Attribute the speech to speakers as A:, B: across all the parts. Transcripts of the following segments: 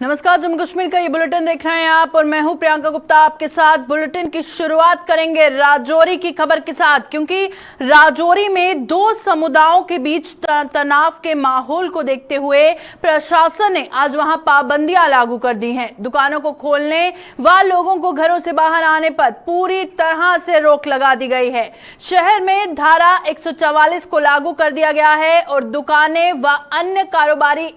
A: नमस्कार, जम्मू कश्मीर का ये बुलेटिन देख रहे हैं आप और मैं हूं प्रियंका गुप्ता आपके साथ। बुलेटिन की शुरुआत करेंगे राजौरी की खबर के साथ, क्योंकि राजौरी में दो समुदायों के बीच तनाव के माहौल को देखते हुए प्रशासन ने आज वहां पाबंदियां लागू कर दी हैं। दुकानों को खोलने व लोगों को घरों से बाहर आने पर पूरी तरह से रोक लगा दी गई है। शहर में धारा 144 को लागू कर दिया गया है और दुकानें व अन्य कारोबारी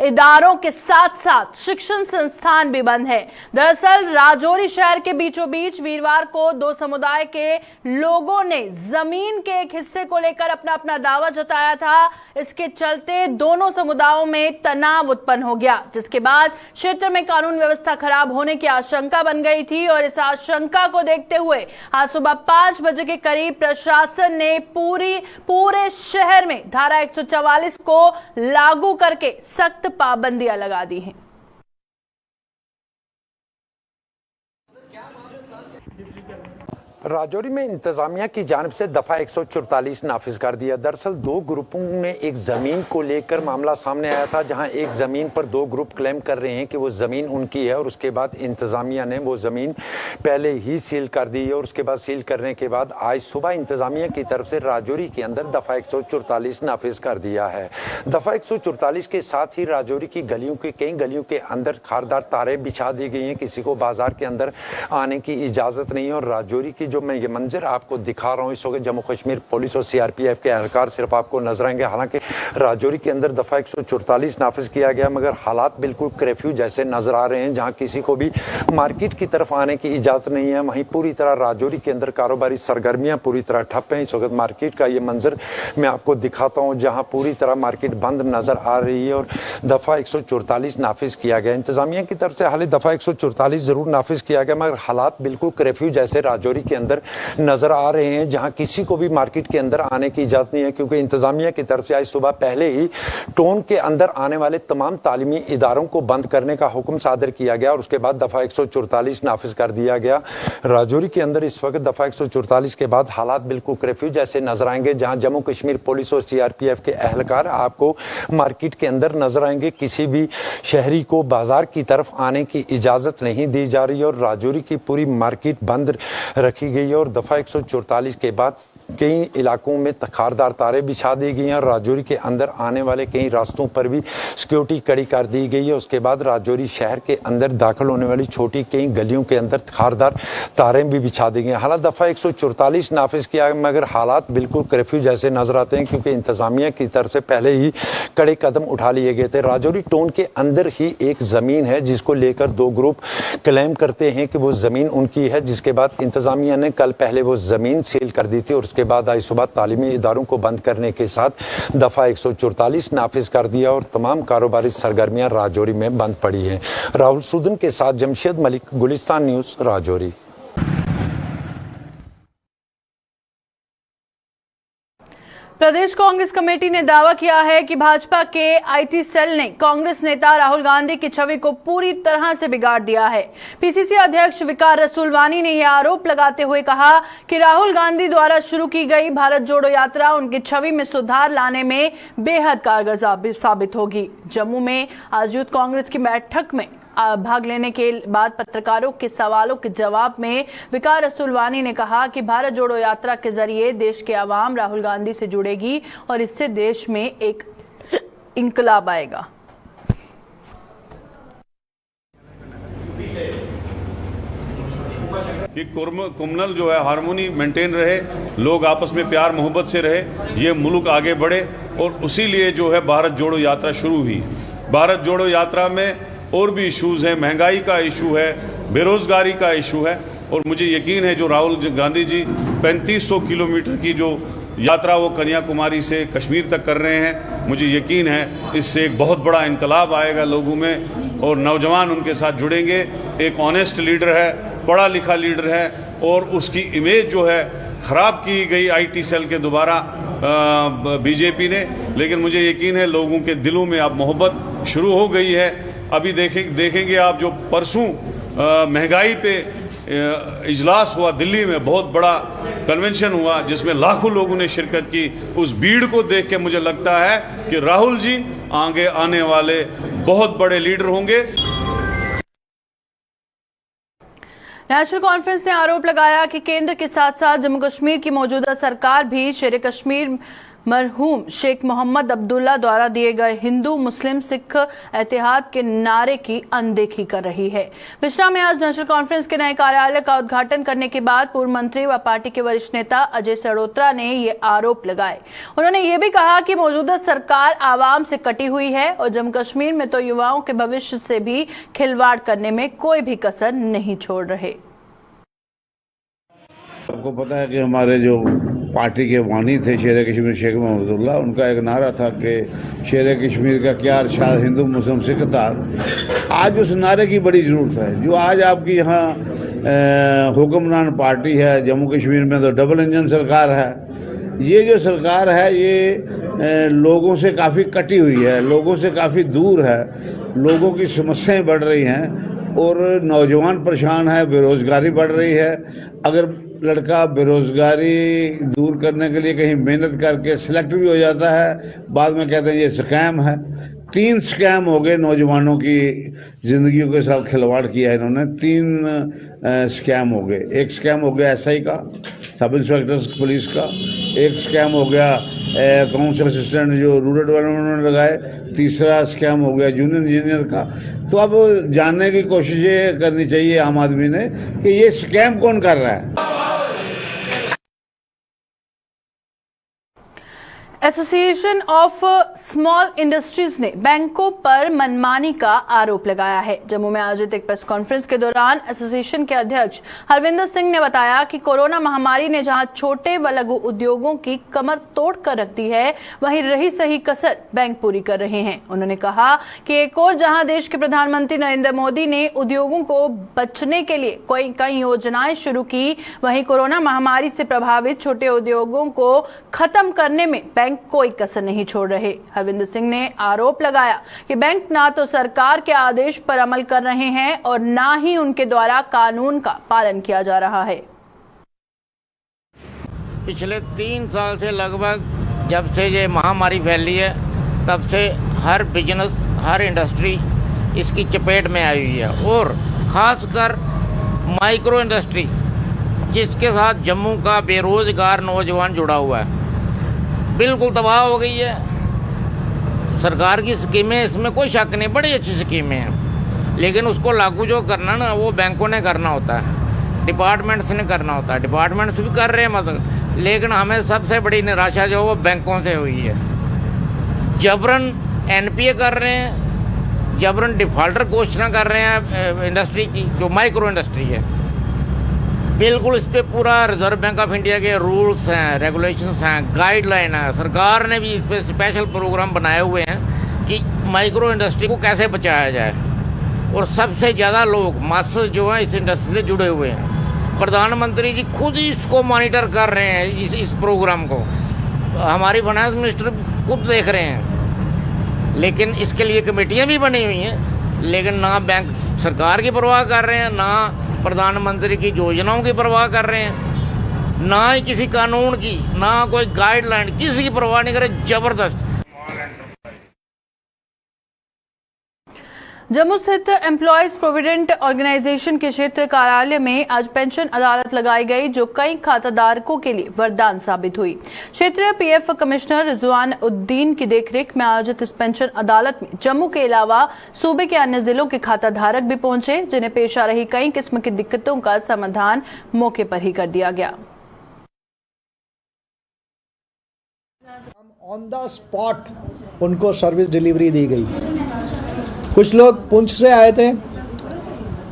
A: इदारों के साथ साथ शिक्षण संस्थान भी बंद है। दरअसल राजौरी शहर के बीचों बीच वीरवार को दो समुदाय के लोगों ने जमीन के एक हिस्से को लेकर अपना अपना दावा जताया था। इसके चलते दोनों समुदायों में तनाव उत्पन्न हो गया, जिसके बाद क्षेत्र में कानून व्यवस्था खराब होने की आशंका बन गई थी और इस आशंका को देखते हुए आज सुबह 5 बजे के करीब प्रशासन ने पूरे शहर में धारा 144 को लागू करके सख्त पाबंदियां लगा दी हैं।
B: राजौरी में इंतजामिया की जानिब से दफा 144 नाफिज कर दिया। दरअसल दो ग्रुपों में एक ज़मीन को लेकर मामला सामने आया था, जहां एक ज़मीन पर दो ग्रुप क्लेम कर रहे हैं कि वो ज़मीन उनकी है और उसके बाद इंतजामिया ने वो ज़मीन पहले ही सील कर दी है और उसके बाद सील करने के बाद आज सुबह इंतजामिया की तरफ से राजौरी के अंदर दफा 144 नाफिज कर दिया है। दफा 144 के साथ ही राजौरी की कई गलियों के अंदर खारदार तारें बिछा दी गई हैं, किसी को बाजार के अंदर आने की इजाज़त नहीं है। और राजौरी की जो मैं ये मंजर आपको दिखा रहा हूँ इस वक्त, जम्मू कश्मीर पुलिस और सीआरपीएफ के एहलकार सिर्फ आपको नजर आएंगे। हालांकि राजौरी के अंदर दफा 144 नाफिज किया गया, मगर हालात बिल्कुल कर्फ्यू जैसे नजर आ रहे हैं, जहां किसी को भी मार्केट की तरफ आने की इजाजत नहीं है। वहीं पूरी तरह राजौरी के अंदर कारोबारी सरगर्मियां पूरी तरह ठप हैं। इस वक्त मार्केट का ये मंजर मैं आपको दिखाता हूँ, जहाँ पूरी तरह मार्केट बंद नजर आ रही है और दफा 144 नाफिज किया गया। इंतजामिया की तरफ से हाल दफा 144 जरूर नाफिज किया गया, मगर हालात बिल्कुल कर्फ्यू जैसे राजौरी के अंदर नजर आ रहे हैं, जहां किसी को भी मार्केट के अंदर आने की इजाजत नहीं है, क्योंकि इंतजामिया की तरफ से आज सुबह पहले ही टोन के अंदर आने वाले तमाम तालीमी इदारों को बंद करने का हुक्म सादर किया गया और उसके बाद दफा 144 नाफिज कर दिया गया। राजौरी के अंदर इस वक्त दफा 144 के बाद हालात बिल्कुल कर्फ्यू जैसे नजर आएंगे, जहां जम्मू कश्मीर पुलिस और सीआरपीएफ के एहलकार आपको मार्केट के अंदर नजर आएंगे। किसी भी शहरी को बाजार की तरफ आने की इजाजत नहीं दी जा रही और राजौरी की पूरी मार्केट बंद रखी गई है। और दफा 144 के बाद कई इलाकों में खारदार तारें बिछा दी गई हैं और राजौरी के अंदर आने वाले कई रास्तों पर भी सिक्योरिटी कड़ी कर दी गई है। उसके बाद राजौरी शहर के अंदर दाखिल होने वाली छोटी कई गलियों के अंदर खारदार तारें भी बिछा दी गई हैं। हालांकि दफा 144 नाफिज किया, मगर हालात बिल्कुल कर्फ्यू जैसे नजर आते हैं, क्योंकि इंतजामिया की तरफ से पहले ही कड़े कदम उठा लिए गए थे। राजौरी टाउन के अंदर ही एक ज़मीन है जिसको लेकर दो ग्रुप क्लेम करते हैं कि वो ज़मीन उनकी है, जिसके बाद इंतजामिया ने कल पहले वो ज़मीन सील कर दी थी और उसके बाद आज सुबह तालीमी इदारों को बंद करने के साथ दफा 144 नाफिज कर दिया और तमाम कारोबारी सरगर्मियां राजौरी में बंद पड़ी हैं। राहुल सुदन के साथ जमशेद मलिक, गुलिस्तान न्यूज़, राजौरी।
A: प्रदेश कांग्रेस कमेटी ने दावा किया है कि भाजपा के आईटी सेल ने कांग्रेस नेता राहुल गांधी की छवि को पूरी तरह से बिगाड़ दिया है। पीसीसी अध्यक्ष विकार रसूलवानी ने यह आरोप लगाते हुए कहा कि राहुल गांधी द्वारा शुरू की गई भारत जोड़ो यात्रा उनकी छवि में सुधार लाने में बेहद कारगर साबित होगी। जम्मू में आज यूथ कांग्रेस की बैठक में भाग लेने के बाद पत्रकारों के सवालों के जवाब में विकार रसूलवानी ने कहा कि भारत जोड़ो यात्रा के जरिए देश के आवाम राहुल गांधी से जुड़ेगी और इससे देश में एक इंकलाब आएगा।
C: कि कम्युनल जो है हारमोनी मेंटेन रहे, लोग आपस में प्यार मोहब्बत से रहे, ये मुल्क आगे बढ़े और उसी लिए जो है भारत जोड़ो यात्रा शुरू हुई। भारत जोड़ो यात्रा में और भी इश्यूज हैं, महंगाई का इशू है, बेरोजगारी का इशू है और मुझे यकीन है जो राहुल गांधी जी 3500 किलोमीटर की जो यात्रा वो कन्याकुमारी से कश्मीर तक कर रहे हैं, मुझे यकीन है इससे एक बहुत बड़ा इनकलाब आएगा लोगों में और नौजवान उनके साथ जुड़ेंगे। एक ऑनेस्ट लीडर है, पढ़ा लिखा लीडर है और उसकी इमेज जो है ख़राब की गई आईटी सेल के दोबारा बीजेपी ने, लेकिन मुझे यकीन है लोगों के दिलों में अब मोहब्बत शुरू हो गई है। अभी देखेंगे आप जो परसों महंगाई पे इजलास हुआ दिल्ली में, बहुत बड़ा कन्वेंशन हुआ जिसमें लाखों लोगों ने शिरकत की। उस भीड़ को देख के मुझे लगता है कि राहुल जी आगे आने वाले बहुत बड़े लीडर होंगे।
A: नेशनल कॉन्फ्रेंस ने आरोप लगाया कि केंद्र के साथ साथ जम्मू कश्मीर की मौजूदा सरकार भी शेर कश्मीर मरहूम शेख मोहम्मद अब्दुल्ला द्वारा दिए गए हिंदू मुस्लिम सिख इत्तेहाद के नारे की अनदेखी कर रही है। बिष्टा में आज नेशनल कॉन्फ्रेंस के नए कार्यालय का उद्घाटन करने के बाद पूर्व मंत्री व पार्टी के वरिष्ठ नेता अजय सरोत्रा ने ये आरोप लगाए। उन्होंने ये भी कहा कि मौजूदा सरकार आवाम से कटी हुई है और जम्मू कश्मीर में तो युवाओं के भविष्य से भी खिलवाड़ करने में कोई भी कसर नहीं छोड़ रहे।
D: आपको पता है कि हमारे जो पार्टी के वानी थे शेर कश्मीर शेख मोहम्मद अब्दुल्ला, उनका एक नारा था कि शेर कश्मीर का क्या अरशाद हिंदू मुस्लिम सिख था। आज उस नारे की बड़ी ज़रूरत है। जो आज आपकी यहाँ हुक्मरान पार्टी है जम्मू कश्मीर में, तो डबल इंजन सरकार है। ये जो सरकार है ये लोगों से काफ़ी कटी हुई है, लोगों से काफ़ी दूर है, लोगों की समस्याएं बढ़ रही हैं और नौजवान परेशान है, बेरोज़गारी बढ़ रही है। अगर लड़का बेरोज़गारी दूर करने के लिए कहीं मेहनत करके सिलेक्ट भी हो जाता है, बाद में कहते हैं ये स्कैम है। 3 स्कैम हो गए, नौजवानों की ज़िंदगियों के साथ खिलवाड़ किया है इन्होंने। 3 स्कैम हो गए। एक स्कैम हो गया SI का, सब इंस्पेक्टर पुलिस का। एक स्कैम हो गया काउंसिल असिस्टेंट जो रूरल डेवलपमेंट में लगाए। तीसरा स्कैम हो गया जूनियर इंजीनियर का। तो अब जानने की कोशिश करनी चाहिए आम आदमी ने कि ये स्कैम कौन कर रहा है।
A: एसोसिएशन ऑफ स्मॉल इंडस्ट्रीज ने बैंकों पर मनमानी का आरोप लगाया है। जम्मू में आयोजित एक प्रेस कॉन्फ्रेंस के दौरान एसोसिएशन के अध्यक्ष हरविंदर सिंह ने बताया कि कोरोना महामारी ने जहां छोटे व लघु उद्योगों की कमर तोड़ कर रख दी है, वहीं रही सही कसर बैंक पूरी कर रहे हैं। उन्होंने कहा कि एक और जहां देश के प्रधानमंत्री नरेंद्र मोदी ने उद्योगों को बचने के लिए कई योजनाएं शुरू की, वहीं कोरोना महामारी से प्रभावित छोटे उद्योगों को खत्म करने में बैंक कोई कसर नहीं छोड़ रहे। हरविंदर सिंह ने आरोप लगाया कि बैंक ना तो सरकार के आदेश पर अमल कर रहे हैं और ना ही उनके द्वारा कानून का पालन किया जा रहा है।
E: पिछले 3 साल से लगभग जब से ये महामारी फैली है, तब से हर बिजनेस, हर इंडस्ट्री इसकी चपेट में आई हुई है और खासकर माइक्रो इंडस्ट्री जिसके साथ जम्मू का बेरोजगार नौजवान जुड़ा हुआ है, बिल्कुल तबाह हो गई है। सरकार की स्कीमें, इसमें कोई शक नहीं, बड़ी अच्छी स्कीमें हैं, लेकिन उसको लागू जो करना ना वो बैंकों ने करना होता है, डिपार्टमेंट्स ने करना होता है। डिपार्टमेंट्स भी कर रहे हैं मतलब, लेकिन हमें सबसे बड़ी निराशा जो वो बैंकों से हुई है। जबरन NPA कर रहे हैं, जबरन डिफॉल्टर घोषणा कर रहे हैं इंडस्ट्री की, जो माइक्रो इंडस्ट्री है। बिल्कुल इस पर पूरा रिजर्व बैंक ऑफ इंडिया के रूल्स हैं, रेगुलेशंस हैं, गाइडलाइन है। सरकार ने भी इस पर स्पेशल प्रोग्राम बनाए हुए हैं कि माइक्रो इंडस्ट्री को कैसे बचाया जाए। और सबसे ज़्यादा लोग मास्टर्स जो हैं इस इंडस्ट्री से जुड़े हुए हैं। प्रधानमंत्री जी खुद ही इसको मॉनिटर कर रहे हैं, इस प्रोग्राम को हमारी फाइनेंस मिनिस्टर खुद देख रहे हैं। लेकिन इसके लिए कमेटियाँ भी बनी हुई हैं, लेकिन ना बैंक सरकार की परवाह कर रहे हैं, ना प्रधानमंत्री की योजनाओं की परवाह कर रहे हैं, ना ही किसी कानून की, ना कोई गाइडलाइन, किसी की परवाह नहीं करे। जबरदस्त।
A: जम्मू स्थित एम्प्लॉयज प्रोविडेंट ऑर्गेनाइजेशन के क्षेत्र कार्यालय में आज पेंशन अदालत लगाई गई, जो कई खाताधारकों के लिए वरदान साबित हुई। क्षेत्रीय PF कमिश्नर रिजवान उद्दीन की देखरेख में आयोजित इस पेंशन अदालत में जम्मू के अलावा सूबे के अन्य जिलों के खाताधारक भी पहुंचे, जिन्हें पेश आ रही कई किस्म की दिक्कतों का समाधान मौके पर ही कर दिया गया।
F: ऑन द स्पॉट उनको सर्विस डिलीवरी दी गई। कुछ लोग पुंछ से आए थे,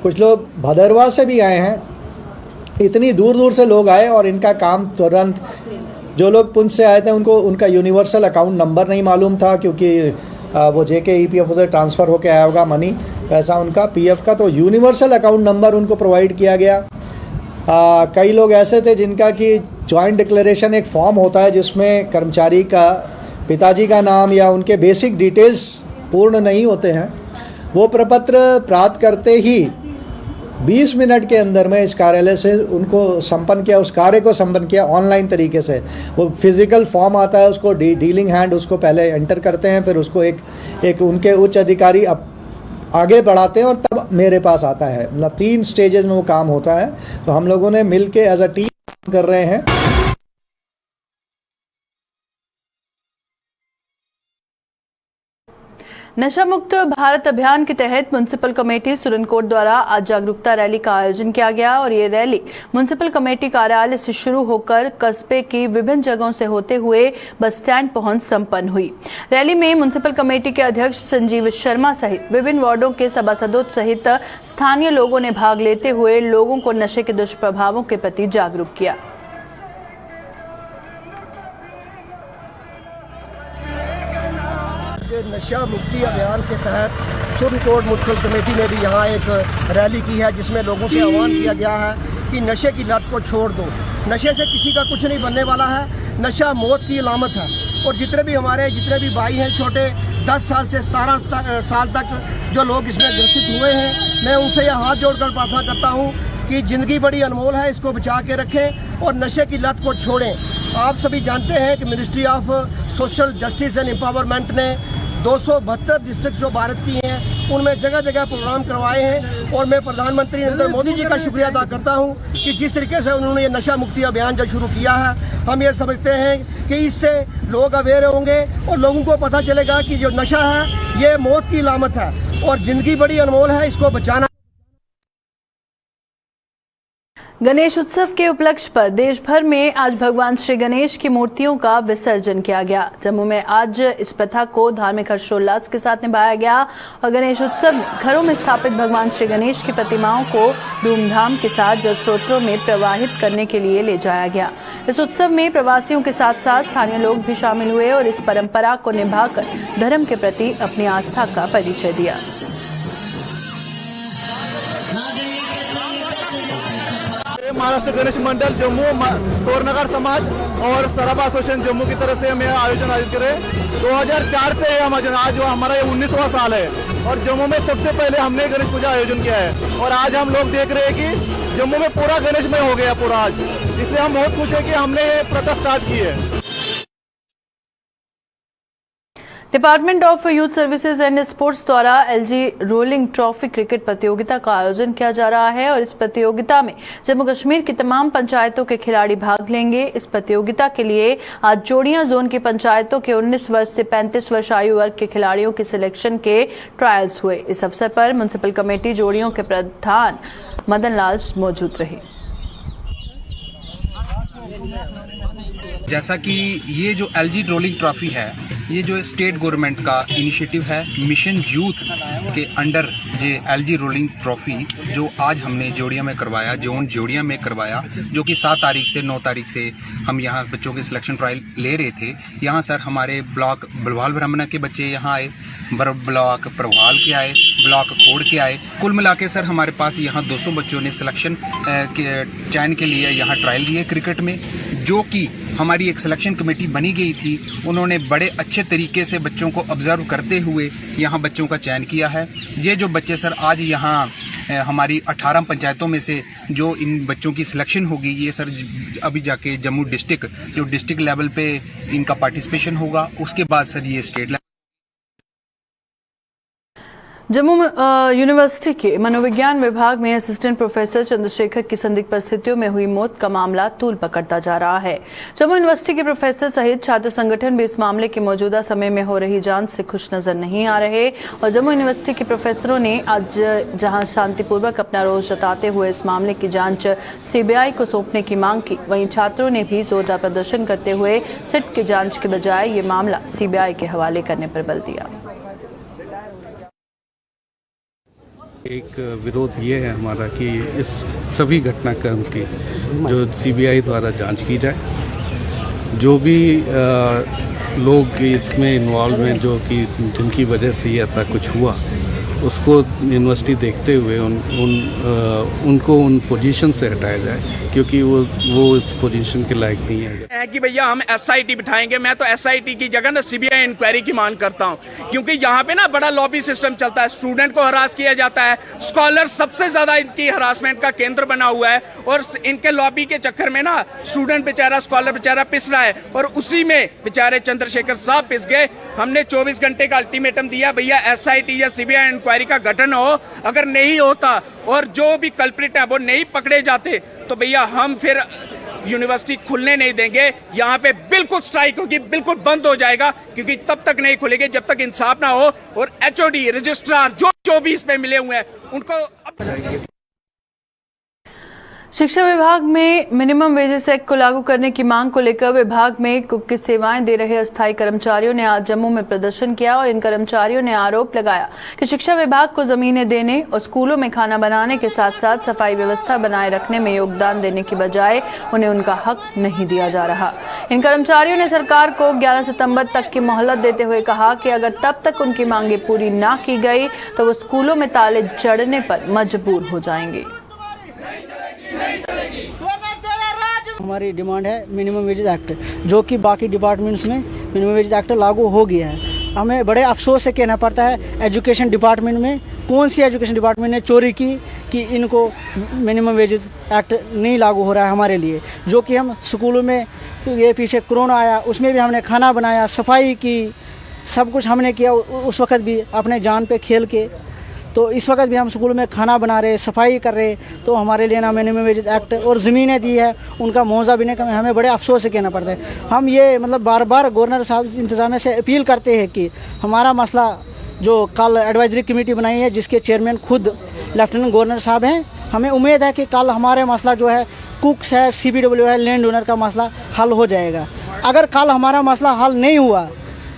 F: कुछ लोग भदरवा से भी आए हैं। इतनी दूर दूर से लोग आए और इनका काम तुरंत, जो लोग पुंछ से आए थे उनको उनका यूनिवर्सल अकाउंट नंबर नहीं मालूम था, क्योंकि वो JK EPF से ट्रांसफ़र होकर आया होगा मनी, वैसा उनका PF का तो यूनिवर्सल अकाउंट नंबर उनको प्रोवाइड किया गया। कई लोग ऐसे थे जिनका कि जॉइंट डिक्लेरेशन एक फॉर्म होता है जिसमें कर्मचारी का पिताजी का नाम या उनके बेसिक डिटेल्स पूर्ण नहीं होते हैं। वो प्रपत्र प्राप्त करते ही 20 मिनट के अंदर में इस कार्यालय से उनको संपन्न किया, उस कार्य को संपन्न किया ऑनलाइन तरीके से। वो फिजिकल फॉर्म आता है, उसको डीलिंग हैंड उसको पहले एंटर करते हैं, फिर उसको एक उनके उच्च अधिकारी आगे बढ़ाते हैं और तब मेरे पास आता है। मतलब 3 स्टेजेस में वो काम होता है। तो हम लोगों ने मिल के एज अ टीम काम कर रहे हैं।
A: नशा मुक्त भारत अभियान के तहत म्युनिसिपल कमेटी सुरनकोट द्वारा आज जागरूकता रैली का आयोजन किया गया और ये रैली म्युनिसिपल कमेटी कार्यालय से शुरू होकर कस्बे की विभिन्न जगहों से होते हुए बस स्टैंड पहुंच संपन्न हुई। रैली में म्युनिसिपल कमेटी के अध्यक्ष संजीव शर्मा सहित विभिन्न वार्डों के सभासदों सहित स्थानीय लोगों ने भाग लेते हुए लोगों को नशे के दुष्प्रभावों के प्रति जागरूक किया।
G: नशा मुक्ति अभियान के तहत सुरनकोट म्युनिसिपल कमेटी ने भी यहाँ एक रैली की है, जिसमें लोगों से आह्वान किया गया है कि नशे की लत को छोड़ दो। नशे से किसी का कुछ नहीं बनने वाला है, नशा मौत की अलामत है। और जितने भी भाई हैं छोटे 10 साल से 17 साल तक जो लोग इसमें ग्रसित हुए हैं, मैं उनसे यह हाथ जोड़कर प्रार्थना करता हूँ कि ज़िंदगी बड़ी अनमोल है, इसको बचा के रखें और नशे की लत को छोड़ें। आप सभी जानते हैं कि ministry of social justice and empowerment ने 272 डिस्ट्रिक्ट जो भारत की हैं उनमें जगह जगह प्रोग्राम करवाए हैं। और मैं प्रधानमंत्री नरेंद्र मोदी जी का शुक्रिया अदा करता हूं कि जिस तरीके से उन्होंने ये नशा मुक्ति अभियान जो शुरू किया है, हम ये समझते हैं कि इससे लोग अवेयर होंगे और लोगों को पता चलेगा कि जो नशा है ये मौत की अलामत है और ज़िंदगी बड़ी अनमोल है, इसको बचाना।
A: गणेश उत्सव के उपलक्ष्य पर देश भर में आज भगवान श्री गणेश की मूर्तियों का विसर्जन किया गया। जम्मू में आज इस प्रथा को धार्मिक हर्षोल्लास के साथ निभाया गया और गणेश उत्सव में घरों में स्थापित भगवान श्री गणेश की प्रतिमाओं को धूमधाम के साथ जल स्रोतों में प्रवाहित करने के लिए ले जाया गया। इस उत्सव में प्रवासियों के साथ साथ स्थानीय लोग भी शामिल हुए और इस परंपरा को निभाकर धर्म के प्रति अपनी आस्था का परिचय दिया।
H: महाराष्ट्र गणेश मंडल जम्मू, तोरनगर समाज और सराबा एसोसिएशन जम्मू की तरफ से हम यह आयोजन करें। 2004 से हम आज हमारा ये 19वां साल है और जम्मू में सबसे पहले हमने गणेश पूजा आयोजन किया है। और आज हम लोग देख रहे हैं कि जम्मू में पूरा गणेशमय हो गया पूरा आज, इसलिए हम बहुत खुश हैं कि हमने ये प्रथा स्टार्ट की है।
A: Department of youth services and sports द्वारा एलजी रोलिंग ट्रॉफी क्रिकेट प्रतियोगिता का आयोजन किया जा रहा है और इस प्रतियोगिता में जम्मू कश्मीर की तमाम पंचायतों के खिलाड़ी भाग लेंगे। इस प्रतियोगिता के लिए आज जोड़ियां जोन की पंचायतों के 19 वर्ष से 35 वर्ष आयु वर्ग के खिलाड़ियों के सिलेक्शन के ट्रायल्स हुए। इस अवसर पर म्युनिसिपल कमेटी जोड़ियों के प्रधान मदन लाल मौजूद रहे।
I: जैसा कि ये जो एलजी रोलिंग ट्रॉफी है, ये जो स्टेट गवर्नमेंट का इनिशिएटिव है, मिशन यूथ के अंडर ये एलजी रोलिंग ट्रॉफी जो आज हमने जोड़िया में करवाया, जोन जोड़िया में करवाया, जो कि 7 तारीख से 9 तारीख से हम यहाँ बच्चों के सिलेक्शन ट्रायल ले रहे थे। यहाँ सर हमारे ब्लॉक बलवाल ब्राह्मणा के बच्चे यहाँ आए, ब्लॉक प्रभाल के आए, ब्लॉक खोड़ के आए। कुल मिला के सर हमारे पास यहाँ 200 बच्चों ने सिलेक्शन के चयन के लिए यहाँ ट्रायल दिए क्रिकेट में, जो कि हमारी एक सिलेक्शन कमेटी बनी गई थी। उन्होंने बड़े अच्छे तरीके से बच्चों को ऑब्जर्व करते हुए यहाँ बच्चों का चयन किया है। ये जो बच्चे सर आज यहाँ हमारी 18 पंचायतों में से जो इन बच्चों की सिलेक्शन होगी, ये सर अभी जाके जम्मू डिस्ट्रिक्ट जो डिस्ट्रिक्ट लेवल पे इनका पार्टिसिपेशन होगा, उसके बाद सर ये स्टेट लेवल।
A: जम्मू यूनिवर्सिटी के मनोविज्ञान विभाग में असिस्टेंट प्रोफेसर चंद्रशेखर की संदिग्ध परिस्थितियों में हुई मौत का मामला तूल पकड़ता जा रहा है। जम्मू यूनिवर्सिटी के प्रोफेसर सहित छात्र संगठन भी इस मामले के मौजूदा समय में हो रही जांच से खुश नजर नहीं आ रहे और जम्मू यूनिवर्सिटी के प्रोफेसरों ने आज जहां शांतिपूर्वक अपना रोष जताते हुए इस मामले की जांच सीबीआई को सौंपने की मांग की, वहीं छात्रों ने भी जोरदार प्रदर्शन करते हुए सिट की जांच के बजाय ये मामला सीबीआई के हवाले करने पर बल दिया।
J: एक विरोध ये है हमारा कि इस सभी घटनाक्रम की जो सीबीआई द्वारा जांच की जाए। जो भी लोग इसमें इन्वॉल्व हैं, जो कि जिनकी वजह से ऐसा कुछ हुआ, उसको यूनिवर्सिटी देखते हुए उनको उन पोजीशन से हटाया जाए क्योंकि वो इस पोजीशन के लायक नहीं है
H: कि भैया हम SIT बिठाएंगे। मैं तो SIT की जगह ना CBI इंक्वायरी की मांग करता हूं, क्योंकि यहाँ पे ना बड़ा लॉबी सिस्टम चलता है, स्टूडेंट को हरास किया जाता है, स्कॉलर सबसे ज्यादा इनकी हरासमेंट का केंद्र बना हुआ है, और इनके लॉबी के चक्कर में ना स्टूडेंट बेचारा, स्कॉलर बेचारा पिस रहा है, और उसी में बेचारे चंद्रशेखर साहब पिस गए। हमने 24 घंटे का अल्टीमेटम दिया, भैया SIT या CBI इंक्वायरी का गठन हो। अगर नहीं होता और जो भी कल्प्रिट है वो नहीं पकड़े जाते तो भैया हम फिर यूनिवर्सिटी खुलने नहीं देंगे। यहाँ पे बिल्कुल स्ट्राइक होगी, बिल्कुल बंद हो जाएगा, क्योंकि तब तक नहीं खुलेगी जब तक इंसाफ ना हो। और HOD रजिस्ट्रार जो भी इस पे मिले हुए हैं उनको
A: शिक्षा विभाग में मिनिमम वेजेस एक्ट को लागू करने की मांग को लेकर विभाग में कुक की सेवाएं दे रहे अस्थायी कर्मचारियों ने आज जम्मू में प्रदर्शन किया और इन कर्मचारियों ने आरोप लगाया कि शिक्षा विभाग को जमीनें देने और स्कूलों में खाना बनाने के साथ साथ सफाई व्यवस्था बनाए रखने में योगदान देने की बजाय उन्हें उनका हक नहीं दिया जा रहा। इन कर्मचारियों ने सरकार को 11 सितंबर तक की मोहलत देते हुए कहा कि अगर तब तक उनकी मांगे पूरी न की गई तो वो स्कूलों में ताले जड़ने पर मजबूर हो जाएंगे।
K: हमारी डिमांड है मिनिमम वेजेस एक्ट, जो कि बाकी डिपार्टमेंट्स में मिनिमम वेजेस एक्ट लागू हो गया है। हमें बड़े अफसोस से कहना पड़ता है एजुकेशन डिपार्टमेंट में कौन सी एजुकेशन डिपार्टमेंट ने चोरी की कि इनको मिनिमम वेजेस एक्ट नहीं लागू हो रहा है हमारे लिए। जो कि हम स्कूलों में, ये पीछे कोरोना आया उसमें भी हमने खाना बनाया, सफाई की, सब कुछ हमने किया उस वक्त भी अपने जान पे खेल के। तो इस वक्त भी हम स्कूल में खाना बना रहे, सफाई कर रहे, तो हमारे लिए ना मिनिमम वेजेस एक्ट और ज़मीनें दी है उनका मुआवजा भी नहीं, हमें बड़े अफसोस से कहना पड़ता है। हम ये मतलब बार बार गवर्नर साहब इंतज़ामिया से अपील करते हैं कि हमारा मसला जो कल एडवाइजरी कमेटी बनाई है जिसके चेयरमैन खुद लेफ्टिनेंट गवर्नर साहब हैं, हमें उम्मीद है कि कल हमारे मसला जो है कुक्स है, CBW है, लैंड ओनर का मसला हल हो जाएगा। अगर कल हमारा मसला हल नहीं हुआ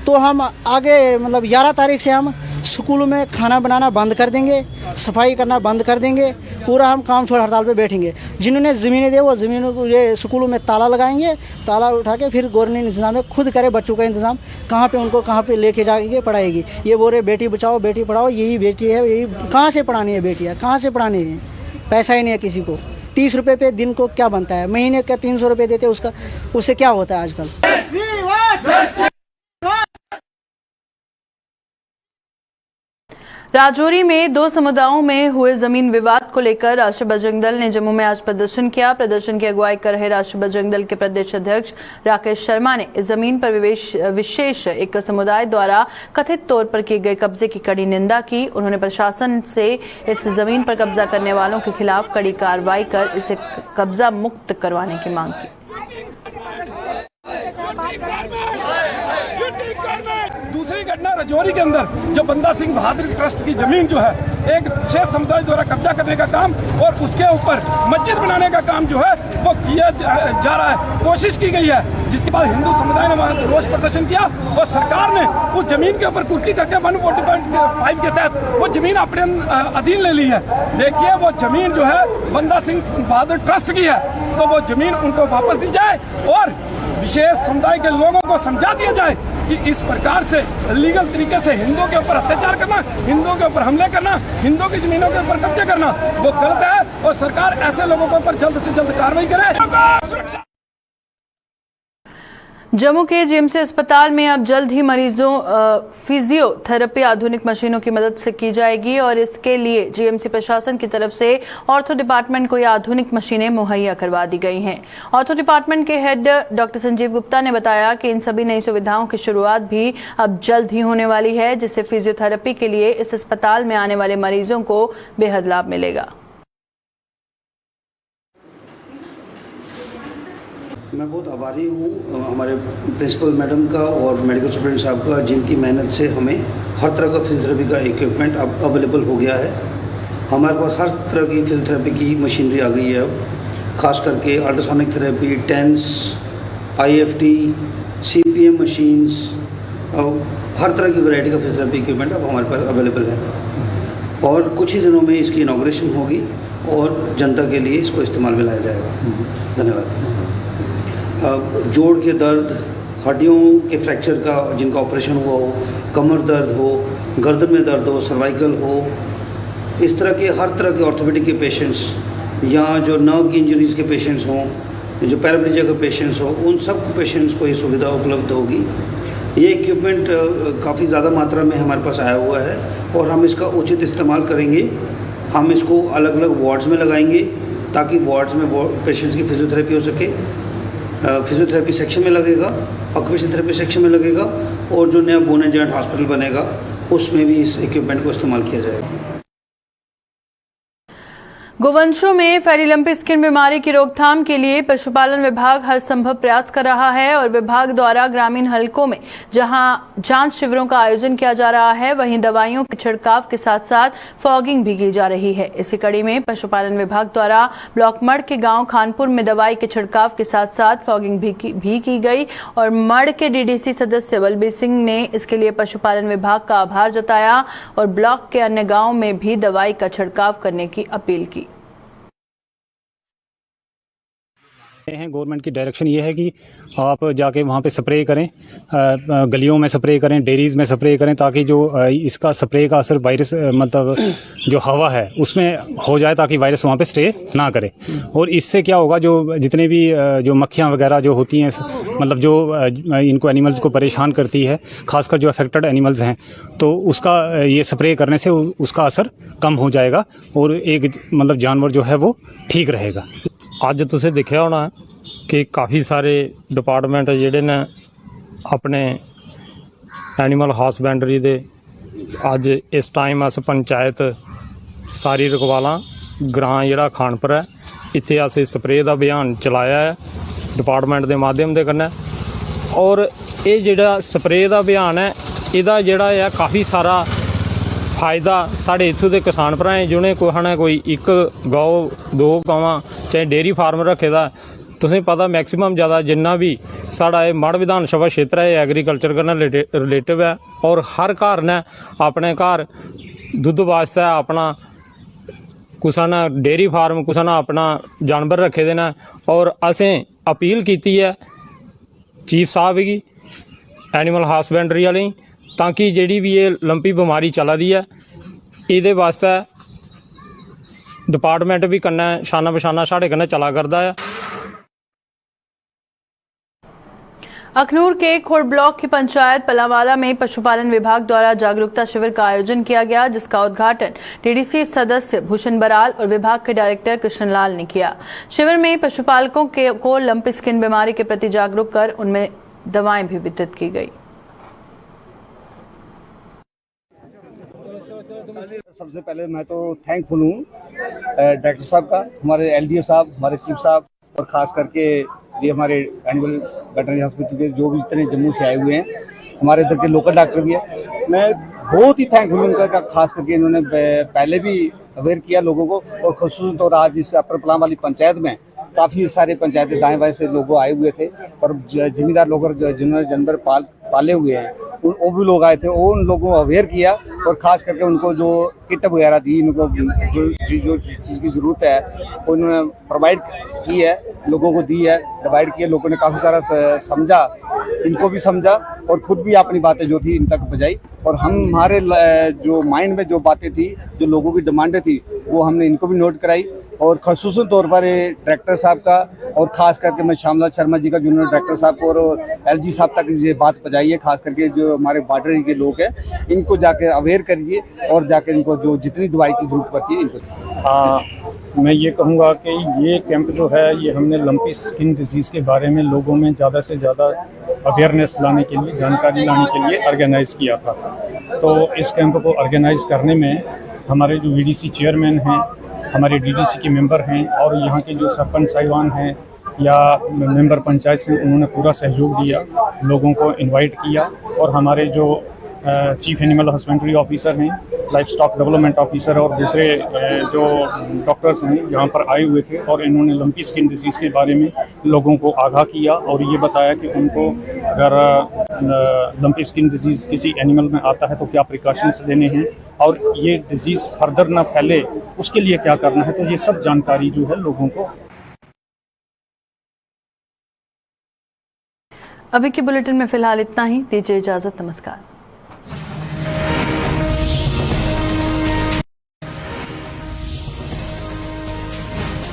K: तो हम आगे मतलब 11 तारीख से हम स्कूलों में खाना बनाना बंद कर देंगे, सफाई करना बंद कर देंगे, पूरा हम काम छोड़ हड़ताल पे बैठेंगे। जिन्होंने ज़मीनें दी वो ज़मीनों को ये स्कूलों में ताला लगाएंगे, ताला उठा के फिर गवर्नमेंट इंतजाम खुद करे बच्चों का इंतज़ाम, कहाँ पे उनको कहाँ पे लेके जाएंगे पढ़ाएगी। ये बोल रहे बेटी बचाओ बेटी पढ़ाओ, यही बेटी है, यही कहाँ से पढ़ानी है बेटियाँ, कहाँ से पढ़ानी है, पैसा ही नहीं है किसी को। 30 रुपये पे दिन को क्या बनता है, महीने का 300 रुपये देते उसका, उससे क्या होता है आजकल।
A: राजौरी में दो समुदायों में हुए जमीन विवाद को लेकर राष्ट्रीय बजरंग दल ने जम्मू में आज प्रदर्शन किया। प्रदर्शन की अगुवाई कर रहे राष्ट्रीय बजरंग दल के प्रदेश अध्यक्ष राकेश शर्मा ने इस जमीन पर विशेष एक समुदाय द्वारा कथित तौर पर किए गए कब्जे की कड़ी निंदा की। उन्होंने प्रशासन से इस जमीन पर कब्जा करने वालों के खिलाफ कड़ी कार्रवाई कर इसे कब्जा मुक्त करवाने की मांग की।
H: दूसरी घटना राजौरी के अंदर जो बंदा सिंह बहादुर ट्रस्ट की जमीन जो है एक विशेष समुदाय द्वारा कब्जा करने का काम और उसके ऊपर मस्जिद बनाने का काम जो है वो किया जा रहा है, कोशिश की गई है, जिसके बाद हिंदू समुदाय ने वहाँ रोष प्रदर्शन किया और सरकार ने उस जमीन के ऊपर कुर्की करके 140.5 के तहत वो जमीन अपने अधीन ले ली है। देखिए वो जमीन जो है बंदा सिंह बहादुर ट्रस्ट की है, तो वो जमीन उनको वापस दी जाए और विशेष समुदाय के लोगों को समझा दिया जाए कि इस प्रकार से लीगल तरीके से हिंदुओं के ऊपर अत्याचार करना, हिंदुओं के ऊपर हमले करना, हिंदुओं की जमीनों के ऊपर कब्जे करना वो गलत है और सरकार ऐसे लोगों के ऊपर जल्द से जल्द कार्रवाई करे।
A: जम्मू के जीएमसी अस्पताल में अब जल्द ही मरीजों फिजियोथेरेपी आधुनिक मशीनों की मदद से की जाएगी और इसके लिए जीएमसी प्रशासन की तरफ से ऑर्थो डिपार्टमेंट को ये आधुनिक मशीनें मुहैया करवा दी गई हैं। ऑर्थो डिपार्टमेंट के हेड डॉक्टर संजीव गुप्ता ने बताया कि इन सभी नई सुविधाओं की शुरुआत भी अब जल्द ही होने वाली है, जिससे फिजियोथेरेपी के लिए इस अस्पताल में आने वाले मरीजों को बेहद लाभ मिलेगा।
L: मैं बहुत आभारी हूँ हमारे प्रिंसिपल मैडम का और मेडिकल सुप्रिटेंडेंट साहब का, जिनकी मेहनत से हमें हर तरह का फिजियोथेरेपी का इक्विपमेंट अब अवेलेबल हो गया है। हमारे पास हर तरह की फिजियोथेरेपी की मशीनरी आ गई है अब, खास करके ultrasonic therapy, TENS, IFT, CPM machines और हर तरह की वैरायटी का फिजियोथेरेपी इक्विपमेंट अब हमारे पास अवेलेबल है और कुछ ही दिनों में इसकी इनॉग्रेशन होगी और जनता के लिए इसको इस्तेमाल में लाया जाएगा। धन्यवाद। जोड़ के दर्द, हड्डियों के फ्रैक्चर का जिनका ऑपरेशन हुआ हो, कमर दर्द हो, गर्दन में दर्द हो, सर्वाइकल हो, इस तरह के हर तरह के ऑर्थोपेडिक के पेशेंट्स या जो नर्व की इंजरीज़ के पेशेंट्स हों, जो पैराप्लेजिया के पेशेंट्स हों, उन सब पेशेंट्स को ये सुविधा उपलब्ध होगी। ये इक्विपमेंट काफ़ी ज़्यादा मात्रा में हमारे पास आया हुआ है और हम इसका उचित इस्तेमाल करेंगे। हम इसको अलग अलग वार्ड्स में लगाएंगे ताकि वार्ड्स में पेशेंट्स की फिजियोथेरेपी हो सके। फिजियोथेरेपी सेक्शन में लगेगा, ऑक्यूपेशनल थेरेपी सेक्शन में लगेगा और जो नया बोन एंड जॉइंट हॉस्पिटल बनेगा उसमें भी इस इक्विपमेंट को इस्तेमाल किया जाएगा।
A: गोवंशों में फेरिलम्पी स्किन बीमारी की रोकथाम के लिए पशुपालन विभाग हर संभव प्रयास कर रहा है और विभाग द्वारा ग्रामीण हलकों में जहां जांच शिविरों का आयोजन किया जा रहा है, वहीं दवाइयों के छिड़काव के साथ साथ फॉगिंग भी की जा रही है। इसी कड़ी में पशुपालन विभाग द्वारा ब्लॉक मड़ के गांव खानपुर में दवाई के छिड़काव के साथ साथ फॉगिंग भी की गई और मड़ के डीडीसी सदस्य बलबीर सिंह ने इसके लिए पशुपालन विभाग का आभार जताया और ब्लॉक के अन्य गाँव में भी दवाई का छिड़काव करने की अपील की।
M: गवर्नमेंट की डायरेक्शन ये है कि आप जाके वहाँ पे स्प्रे करें, गलियों में स्प्रे करें, डेयरीज़ में स्प्रे करें, ताकि जो इसका स्प्रे का असर वायरस मतलब जो हवा है उसमें हो जाए, ताकि वायरस वहाँ पे स्टे ना करे। और इससे क्या होगा, जो जितने भी जो मक्खियाँ वगैरह जो होती हैं, मतलब जो इनको एनिमल्स को परेशान करती है, खासकर जो अफेक्टेड एनिमल्स हैं, तो उसका ये स्प्रे करने से उसका असर कम हो जाएगा और एक मतलब जानवर जो है वो ठीक रहेगा।
N: ਅੱਜ ਤੁਸੀਂ ਦੇਖਿਆ ਹੋਣਾ ਕਿ ਕਾਫੀ ਸਾਰੇ ਡਿਪਾਰਟਮੈਂਟ ਜਿਹੜੇ ਨੇ ਆਪਣੇ ਐਨੀਮਲ ਹਸਬੈਂਡਰੀ ਦੇ ਅੱਜ ਇਸ ਟਾਈਮ ਅਸ ਪੰਚਾਇਤ ਸਾਰੀ ਰਕਵਾਲਾ ਗ੍ਰਾਂ ਜਿਹੜਾ ਖਾਨਪੁਰ ਹੈ, ਇੱਥੇ ਅਸੀਂ ਸਪਰੇਅ ਦਾ ਅਭਿਆਨ ਚਲਾਇਆ ਹੈ ਡਿਪਾਰਟਮੈਂਟ ਦੇ ਮਾਧਿਅਮ ਦੇ ਕਰਨਾ। ਔਰ ਇਹ ਜਿਹੜਾ ਸਪਰੇਅ ਦਾ ਅਭਿਆਨ ਹੈ, ਇਹਦਾ ਜਿਹੜਾ ਹੈ ਕਾਫੀ ਸਾਰਾ फायदा साढ़े इत्थों के किसान भरा जिन्हें कोई एक गौ दो गवां चाहे डेयरी फार्म रखे दा, तुसें पता मैक्सिमम ज़्यादा जिन्ना भी साढ़ा मड़ विधान सभा क्षेत्र है एग्रीकल्चर कन्नै रिलेटिव है और हर घर ने अपने घर दुद्ध वास्ते अपना कुसा ने डेयरी फार्म कुसा ने अपना जानवर रखे दे न। और असें अपील की है चीफ साहब की एनिमल हसबैंडरी वाली, ताकि जिहड़ी भी ये लंपी बीमारी चला दी है इहदे वास्ते डिपार्टमेंट भी कन्नै शाना बशाना साढ़े कन्नै चला करदा है।
A: अखनूर के खोड़ ब्लॉक की पंचायत पलावाला में पशुपालन विभाग द्वारा जागरूकता शिविर का आयोजन किया गया, जिसका उद्घाटन डीडीसी सदस्य भूषण बराल और विभाग के डायरेक्टर कृष्णलाल ने किया। शिविर में पशुपालकों को लंपी स्किन बीमारी के प्रति जागरूक कर उनमें दवाएं भी वितरित की गई।
O: सबसे पहले मैं तो थैंकफुल हूँ डायरेक्टर साहब का, हमारे एलडीओ साहब, हमारे चीफ साहब और ख़ास करके ये हमारे एनिमल वेटरनरी हॉस्पिटल के जो भी जितने जम्मू से आए हुए हैं, हमारे इधर के लोकल डॉक्टर भी है। मैं बहुत ही थैंकफुल हूँ उनका, खास करके इन्होंने पहले भी अवेयर किया लोगों को और खसूस तौर आज इस अपर पलाम वाली पंचायत में काफ़ी सारे पंचायतें दाएँ बाएँ से लोग आए हुए थे और जमींदार लोग जिन्होंने जानवर पाले हुए हैं वो भी लोग आए थे। उन लोगों को अवेयर किया और ख़ास करके उनको जो किट वगैरह दी, इनको जो चीज़ की ज़रूरत है वो इन्होंने प्रोवाइड की है, लोगों को दी है, डिवाइड किया। लोगों ने काफ़ी सारा समझा, इनको भी समझा और खुद भी अपनी बातें जो थी इन तक पहुँचाई। और हमारे जो माइंड में जो बातें थी, जो लोगों की डिमांडें थी, वो हमने इनको भी नोट कराई। और खसूसन तौर पर डायरेक्टर साहब का और ख़ास करके मैं श्यामलाल शर्मा जी का, जिन्होंने डायरेक्टर साहब को और एलजी साहब तक ये बात पहुँचाई है, खास करके जो हमारे बॉर्डर के लोग हैं, इनको जाकर अवेयर करिए और जाकर इनको जो जितनी दवाई की जरूरत पड़ती है इनको।
P: मैं ये कहूँगा कि ये कैंप जो है ये हमने लंपी स्किन डिजीज़ के बारे में लोगों में ज़्यादा से ज़्यादा अवेयरनेस लाने के लिए, जानकारी लाने के लिए ऑर्गेनाइज़ किया था। तो इस कैंप को ऑर्गेनाइज़ करने में हमारे जो वीडीसी चेयरमैन हैं, हमारे डीडीसी के मेंबर हैं और यहाँ के जो सरपंच साहिबान हैं या मेंबर पंचायत से, उन्होंने पूरा सहयोग दिया, लोगों को इनवाइट किया। और हमारे जो चीफ एनिमल हस्बेंड्री ऑफिसर हैं, लाइफ स्टॉक डेवलपमेंट ऑफिसर और दूसरे जो डॉक्टर्स हैं यहाँ पर आए हुए थे और इन्होंने लंपी स्किन डिजीज़ के बारे में लोगों को आगाह किया और ये बताया कि उनको अगर लंपी स्किन डिजीज़ किसी एनिमल में आता है तो क्या प्रिकॉशंस लेने हैं और ये डिजीज़ फर्दर ना फैले उसके लिए क्या करना है। तो ये सब जानकारी जो है लोगों को।
A: अभी के बुलेटिन में फिलहाल इतना ही, दीजिए इजाजत, नमस्कार।